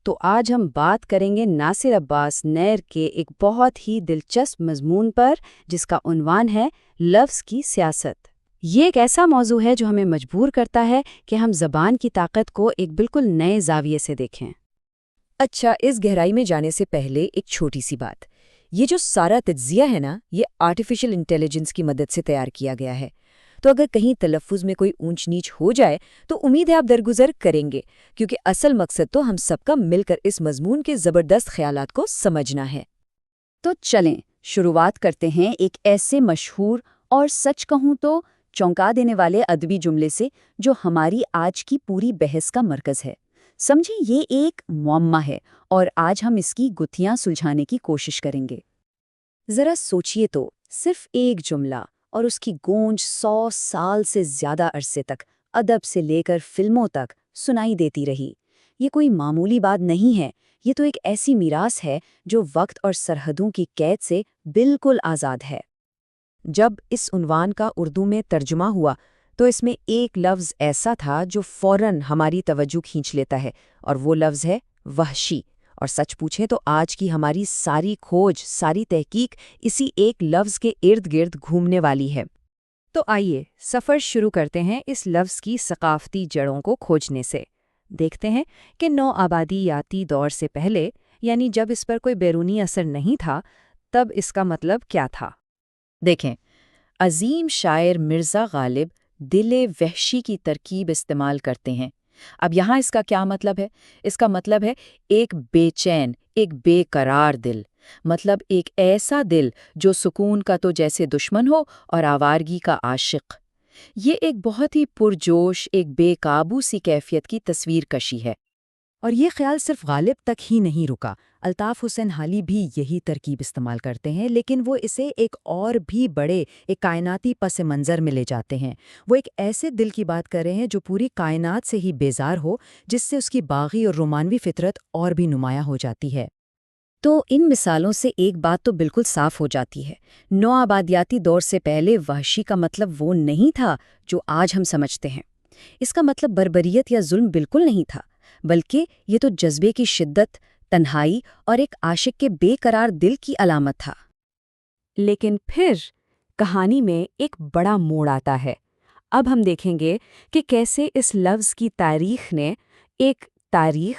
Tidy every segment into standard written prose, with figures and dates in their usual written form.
تو آج ہم بات کریں گے ناصر عباس نیر کے ایک بہت ہی دلچسپ مضمون پر، جس کا عنوان ہے لفظ کی سیاست۔ یہ ایک ایسا موضوع ہے جو ہمیں مجبور کرتا ہے کہ ہم زبان کی طاقت کو ایک بالکل نئے زاویے سے دیکھیں۔ اچھا، اس گہرائی میں جانے سے پہلے ایک چھوٹی سی بات۔ یہ جو سارا تجزیہ ہے نا، یہ آرٹیفیشل انٹیلیجنس کی مدد سے تیار کیا گیا ہے۔ تو اگر کہیں تلفظ میں کوئی اونچ نیچ ہو جائے تو امید ہے آپ درگزر کریں گے، کیونکہ اصل مقصد تو ہم سب کا مل کر اس مضمون کے زبردست خیالات کو سمجھنا ہے۔ تو چلیں شروعات کرتے ہیں ایک ایسے مشہور اور سچ کہوں تو چونکا دینے والے ادبی جملے سے جو ہماری آج کی پوری بحث کا مرکز ہے۔ سمجھیں، یہ ایک معمہ ہے اور آج ہم اس کی گتھیاں سلجھانے کی کوشش کریں گے۔ ذرا سوچئے تو، صرف ایک جملہ اور اس کی گونج 100 سال سے زیادہ عرصے تک ادب سے لے کر فلموں تک سنائی دیتی رہی۔ یہ کوئی معمولی بات نہیں ہے، یہ تو ایک ایسی میراث ہے جو وقت اور سرحدوں کی قید سے بالکل آزاد ہے۔ جب اس عنوان کا اردو میں ترجمہ ہوا تو اس میں ایک لفظ ایسا تھا جو فوراً ہماری توجہ کھینچ لیتا ہے، اور وہ لفظ ہے وحشی۔ اور سچ پوچھیں تو آج کی ہماری ساری کھوج، ساری تحقیق اسی ایک لفظ کے ارد گرد گھومنے والی ہے۔ تو آئیے سفر شروع کرتے ہیں اس لفظ کی ثقافتی جڑوں کو کھوجنے سے۔ دیکھتے ہیں کہ نو آبادیاتی دور سے پہلے، یعنی جب اس پر کوئی بیرونی اثر نہیں تھا، تب اس کا مطلب کیا تھا۔ دیکھیں، عظیم شاعر مرزا غالب دل وحشی کی ترکیب استعمال کرتے ہیں۔ اب یہاں اس کا کیا مطلب ہے؟ اس کا مطلب ہے ایک بے چین، ایک بے قرار دل، مطلب ایک ایسا دل جو سکون کا تو جیسے دشمن ہو اور آوارگی کا عاشق۔ یہ ایک بہت ہی پرجوش، ایک بے قابو سی کیفیت کی تصویر کشی ہے۔ اور یہ خیال صرف غالب تک ہی نہیں رکا، الطاف حسین حالی بھی یہی ترکیب استعمال کرتے ہیں، لیکن وہ اسے ایک اور بھی بڑے، ایک کائناتی پس منظر میں لے جاتے ہیں۔ وہ ایک ایسے دل کی بات کر رہے ہیں جو پوری کائنات سے ہی بیزار ہو، جس سے اس کی باغی اور رومانوی فطرت اور بھی نمایاں ہو جاتی ہے۔ تو ان مثالوں سے ایک بات تو بالکل صاف ہو جاتی ہے، نو آبادیاتی دور سے پہلے وحشی کا مطلب وہ نہیں تھا جو آج ہم سمجھتے ہیں۔ اس کا مطلب بربریت یا ظلم بالکل نہیں تھا، بلکہ یہ تو جذبے کی شدت، تنہائی اور ایک عاشق کے بے قرار دل کی علامت تھا۔ لیکن پھر کہانی میں ایک بڑا موڑ آتا ہے۔ اب ہم دیکھیں گے کہ کیسے اس لفظ کی تاریخ نے ایک تاریخ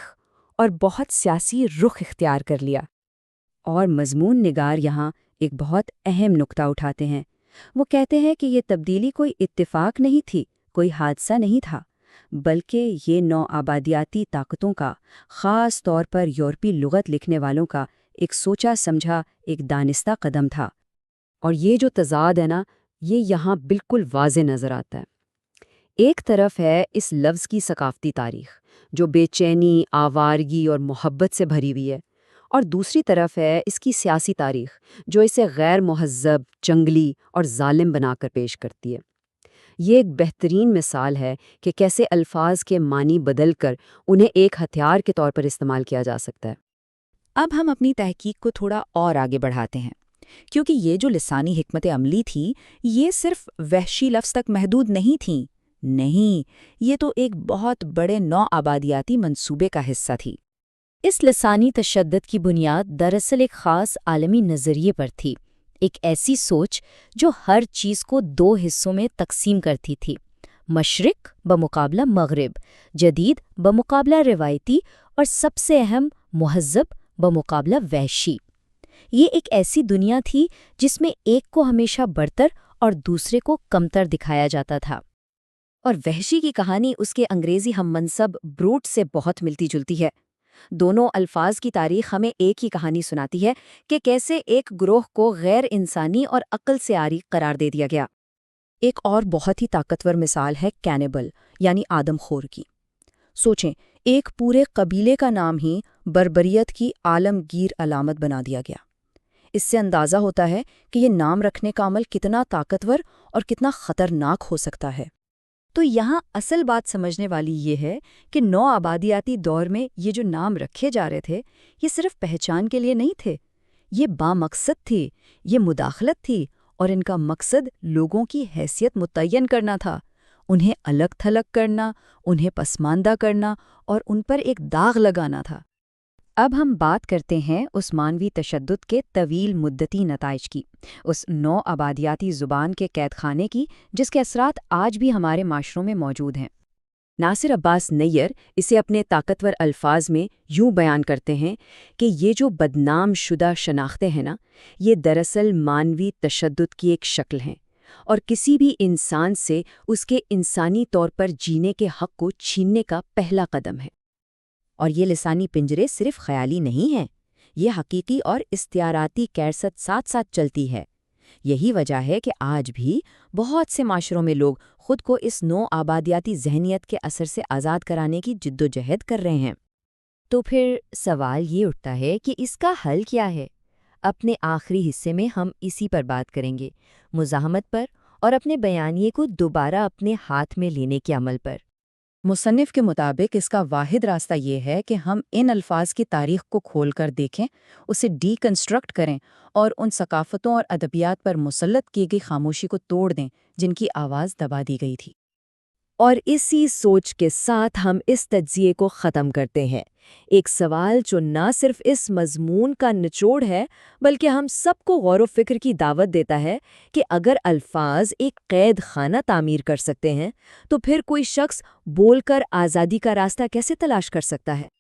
اور بہت سیاسی رخ اختیار کر لیا۔ اور مضمون نگار یہاں ایک بہت اہم نقطہ اٹھاتے ہیں۔ وہ کہتے ہیں کہ یہ تبدیلی کوئی اتفاق نہیں تھی، کوئی حادثہ نہیں تھا، بلکہ یہ نو آبادیاتی طاقتوں کا، خاص طور پر یورپی لغت لکھنے والوں کا ایک سوچا سمجھا، ایک دانستہ قدم تھا۔ اور یہ جو تضاد ہے نا، یہ یہاں بالکل واضح نظر آتا ہے۔ ایک طرف ہے اس لفظ کی ثقافتی تاریخ، جو بے چینی، آوارگی اور محبت سے بھری ہوئی ہے، اور دوسری طرف ہے اس کی سیاسی تاریخ، جو اسے غیر مہذب، جنگلی اور ظالم بنا کر پیش کرتی ہے۔ یہ ایک بہترین مثال ہے کہ کیسے الفاظ کے معنی بدل کر انہیں ایک ہتھیار کے طور پر استعمال کیا جا سکتا ہے۔ اب ہم اپنی تحقیق کو تھوڑا اور آگے بڑھاتے ہیں، کیونکہ یہ جو لسانی حکمت عملی تھی، یہ صرف وحشی لفظ تک محدود نہیں تھیں۔ نہیں، یہ تو ایک بہت بڑے نو آبادیاتی منصوبے کا حصہ تھی۔ اس لسانی تشدد کی بنیاد دراصل ایک خاص عالمی نظریے پر تھی، ایک ایسی سوچ جو ہر چیز کو دو حصوں میں تقسیم کرتی تھی: مشرق بمقابلہ مغرب، جدید بمقابلہ روایتی، اور سب سے اہم مہذب بمقابلہ وحشی۔ یہ ایک ایسی دنیا تھی جس میں ایک کو ہمیشہ برتر اور دوسرے کو کمتر دکھایا جاتا تھا۔ اور وحشی کی کہانی اس کے انگریزی ہم منصب بروٹ سے بہت ملتی جلتی ہے۔ دونوں الفاظ کی تاریخ ہمیں ایک ہی کہانی سناتی ہے کہ کیسے ایک گروہ کو غیر انسانی اور عقل سے عاری قرار دے دیا گیا۔ ایک اور بہت ہی طاقتور مثال ہے کینیبل، یعنی آدم خور کی۔ سوچیں، ایک پورے قبیلے کا نام ہی بربریت کی عالمگیر علامت بنا دیا گیا۔ اس سے اندازہ ہوتا ہے کہ یہ نام رکھنے کا عمل کتنا طاقتور اور کتنا خطرناک ہو سکتا ہے۔ تو یہاں اصل بات سمجھنے والی یہ ہے کہ نو آبادیاتی دور میں یہ جو نام رکھے جا رہے تھے، یہ صرف پہچان کے لیے نہیں تھے، یہ بامقصد تھی، یہ مداخلت تھی، اور ان کا مقصد لوگوں کی حیثیت متعین کرنا تھا، انہیں الگ تھلگ کرنا، انہیں پسماندہ کرنا اور ان پر ایک داغ لگانا تھا۔ اب ہم بات کرتے ہیں عثمانوی تشدد کے طویل مدتی نتائج کی، اس نو آبادیاتی زبان کے قید خانے کی جس کے اثرات آج بھی ہمارے معاشروں میں موجود ہیں۔ ناصر عباس نیّر اسے اپنے طاقتور الفاظ میں یوں بیان کرتے ہیں کہ یہ جو بدنام شدہ شناختیں ہیں نا، یہ دراصل مانوی تشدد کی ایک شکل ہیں اور کسی بھی انسان سے اس کے انسانی طور پر جینے کے حق کو چھیننے کا پہلا قدم ہے۔ اور یہ لسانی پنجرے صرف خیالی نہیں ہیں، یہ حقیقی اور استعاراتی کیفیت ساتھ ساتھ چلتی ہے۔ یہی وجہ ہے کہ آج بھی بہت سے معاشروں میں لوگ خود کو اس نو آبادیاتی ذہنیت کے اثر سے آزاد کرانے کی جدوجہد کر رہے ہیں۔ تو پھر سوال یہ اٹھتا ہے کہ اس کا حل کیا ہے؟ اپنے آخری حصے میں ہم اسی پر بات کریں گے، مزاحمت پر اور اپنے بیانیے کو دوبارہ اپنے ہاتھ میں لینے کے عمل پر۔ مصنف کے مطابق اس کا واحد راستہ یہ ہے کہ ہم ان الفاظ کی تاریخ کو کھول کر دیکھیں، اسے ڈی کنسٹرکٹ کریں اور ان ثقافتوں اور ادبیات پر مسلط کی گئی خاموشی کو توڑ دیں جن کی آواز دبا دی گئی تھی۔ اور اسی سوچ کے ساتھ ہم اس تجزیے کو ختم کرتے ہیں، ایک سوال جو نہ صرف اس مضمون کا نچوڑ ہے بلکہ ہم سب کو غور و فکر کی دعوت دیتا ہے کہ اگر الفاظ ایک قید خانہ تعمیر کر سکتے ہیں تو پھر کوئی شخص بول کر آزادی کا راستہ کیسے تلاش کر سکتا ہے؟